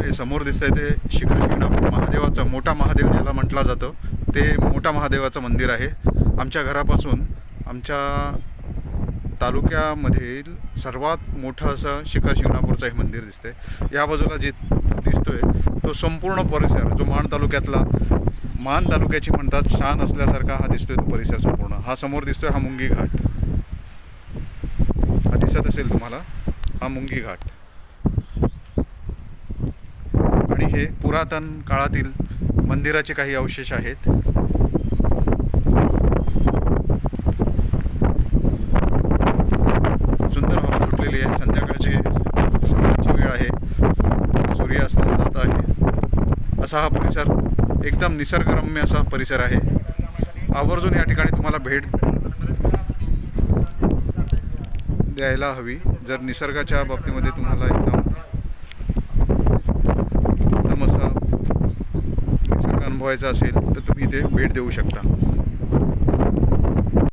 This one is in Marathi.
तुम्हाला हे समोर दिसतंय ते शिखर शिंगणापूर महादेवाचं मोठा महादेव ज्याला म्हटला जातं ते मोठा महादेवाचं मंदिर आहे. आमच्या घरापासून आमच्या तालुक्यामधील सर्वात मोठं असं शिखर शिंगणापूरचं हे मंदिर दिसतंय. या बाजूला जे दिसतोय तो संपूर्ण परिसर जो मान तालुक्याची म्हणतात शान असल्यासारखा हा दिसतोय तो परिसर संपूर्ण. हा समोर दिसतोय हा मुंगी घाट, हा दिसत असेल तुम्हाला, हा मुंगी घाट. आणि हे पुरातन काळातील मंदिराचे काही अवशेष आहेत. सुंदर हवा सुटलेली आहे. संध्याकाळची 6ची वेळ आहे. सूर्यास्त जात आहे. असा हा परिसर एकदम निसर्गरम्य असा परिसर आहे. आवर्जून या ठिकाणी तुम्हाला भेट द्यायला हवी. जर निसर्गाच्या बाबतीमध्ये तुम्हाला एकदम असा निसर्ग अनुभवायचा असेल तर तुम्ही इथे भेट देऊ शकता.